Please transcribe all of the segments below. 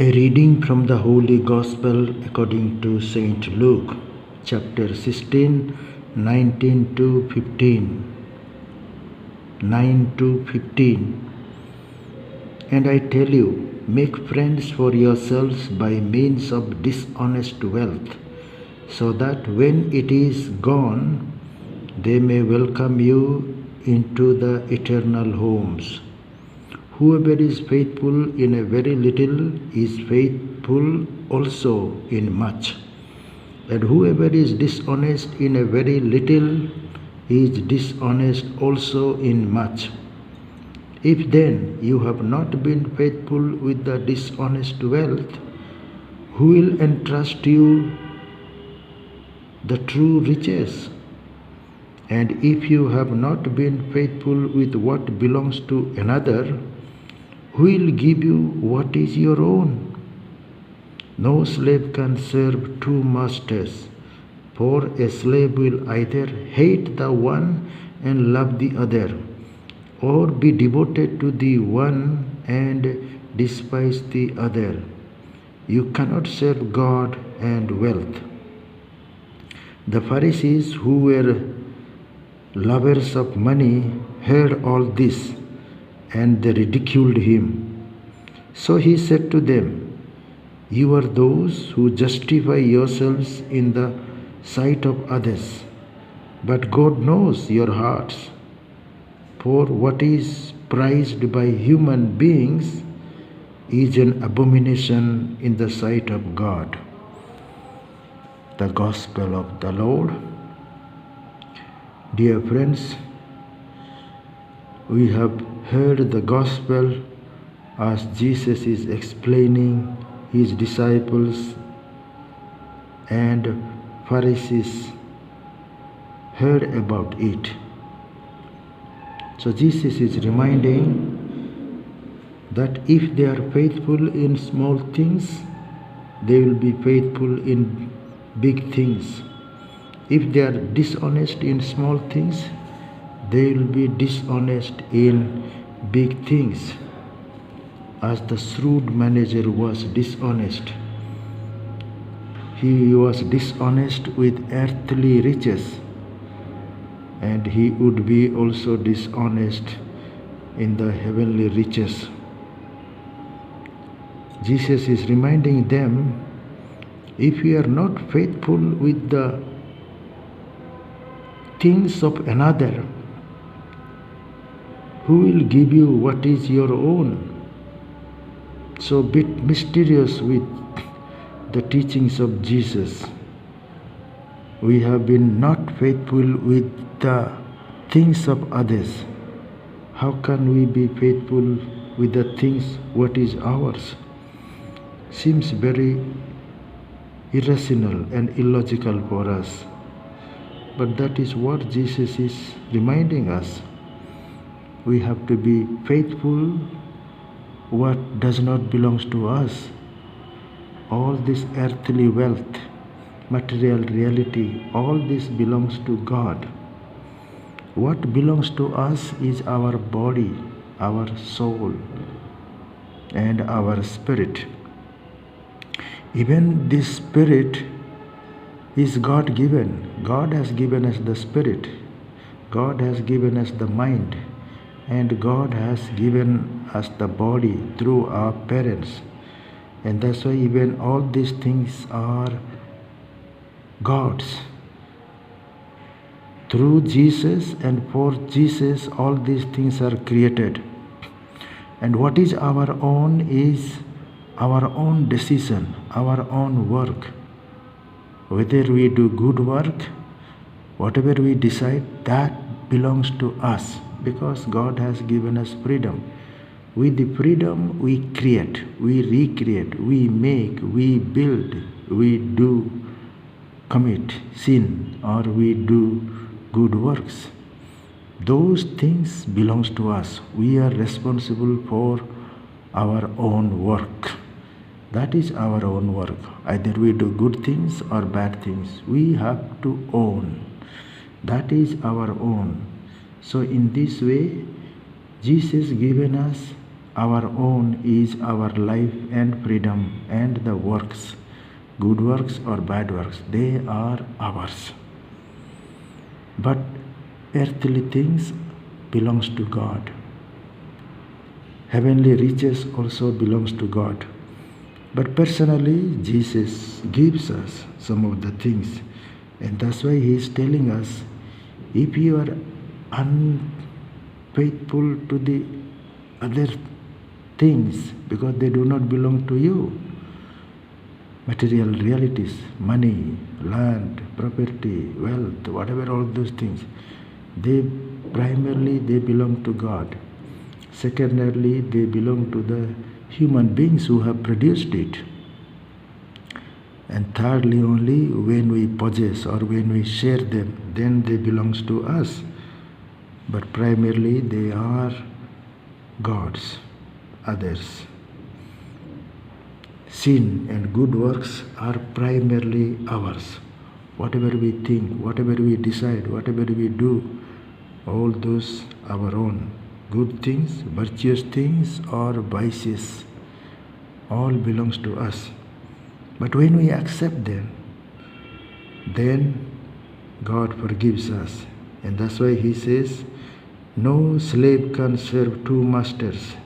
A reading from the Holy Gospel according to Saint Luke, chapter 16, 19 to 15. 9 to 15. And I tell you, make friends for yourselves by means of dishonest wealth, so that when it is gone, they may welcome you into the eternal homes. Whoever is faithful in a very little is faithful also in much. And whoever is dishonest in a very little is dishonest also in much. If then you have not been faithful with the dishonest wealth, who will entrust you the true riches? And if you have not been faithful with what belongs to another, who will give you what is your own? No slave can serve two masters, for a slave will either hate the one and love the other, or be devoted to the one and despise the other. You cannot serve God and wealth. The Pharisees, who were lovers of money, heard all this, and they ridiculed him. So he said to them, You are those who justify yourselves in the sight of others, but God knows your hearts. For what is prized by human beings is an abomination in the sight of God. The Gospel of the Lord. Dear friends, we have heard the Gospel as Jesus is explaining his disciples and Pharisees heard about it. So Jesus is reminding that if they are faithful in small things, they will be faithful in big things. If they are dishonest in small things, they will be dishonest in big things. As the shrewd manager was dishonest, he was dishonest with earthly riches, and he would be also dishonest in the heavenly riches. Jesus is reminding them, if you are not faithful with the things of another, who will give you what is your own? So bit mysterious with the teachings of Jesus. We have been not faithful with the things of others. How can we be faithful with the things what is ours? Seems very irrational and illogical for us. But that is what Jesus is reminding us. We have to be faithful what does not belong to us. All this earthly wealth, material reality, all this belongs to God. What belongs to us is our body, our soul, and our spirit. Even this spirit is God given. God has given us the spirit. God has given us the mind. And God has given us the body through our parents. And that's why even all these things are God's. Through Jesus and for Jesus, all these things are created. And what is our own is our own decision, our own work. Whether we do good work, whatever we decide, that belongs to us, because God has given us freedom. With the freedom, we create, we recreate, we make, we build, we do commit sin, or we do good works. Those things belongs to us. We are responsible for our own work. That is our own work. Either we do good things or bad things. We have to own. That is our own. So in this way, Jesus given us our own is our life and freedom and the works, good works or bad works, they are ours. But earthly things belongs to God. Heavenly riches also belongs to God. But personally, Jesus gives us some of the things. And that's why he is telling us, if you are unfaithful to the other things because they do not belong to you, material realities, money, land, property, wealth, whatever, all those things, they primarily they belong to God. Secondarily, they belong to the human beings who have produced it. And thirdly, only when we possess or when we share them, then they belongs to us. But primarily they are God's, others. Sin and good works are primarily ours. Whatever we think, whatever we decide, whatever we do, all those our own. Good things, virtuous things or vices, all belongs to us. But when we accept them, then God forgives us. And that's why he says, no slave can serve two masters.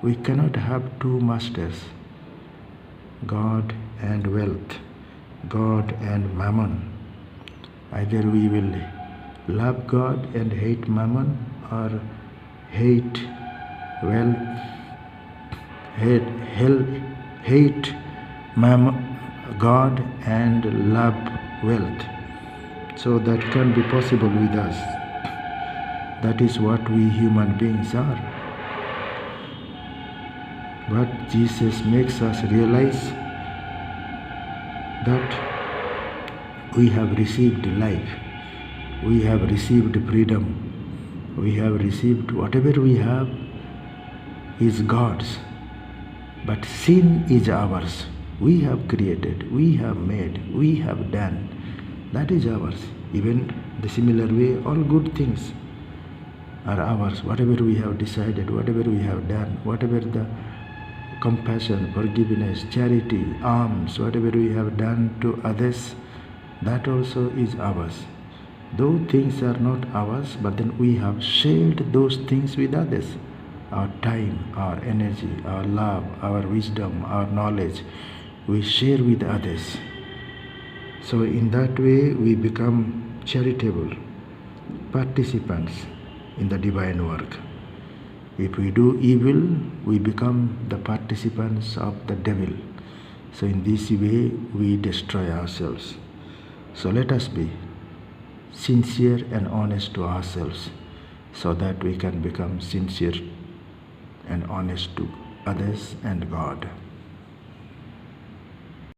We cannot have two masters, God and wealth, God and mammon. Either we will love God and hate mammon, or hate wealth, hate God and love wealth. So that can be possible with us. That is what we human beings are. But Jesus makes us realize that we have received life, we have received freedom, we have received whatever we have is God's. But sin is ours. We have created, we have made, we have done. That is ours. Even the similar way, all good things are ours. Whatever we have decided, whatever we have done, whatever the compassion, forgiveness, charity, alms, whatever we have done to others, that also is ours. Though things are not ours, but then we have shared those things with others. Our time, our energy, our love, our wisdom, our knowledge, we share with others. So in that way we become charitable participants in the divine work. If we do evil, we become the participants of the devil. So in this way we destroy ourselves. So let us be sincere and honest to ourselves, so that we can become sincere and honest to others and God.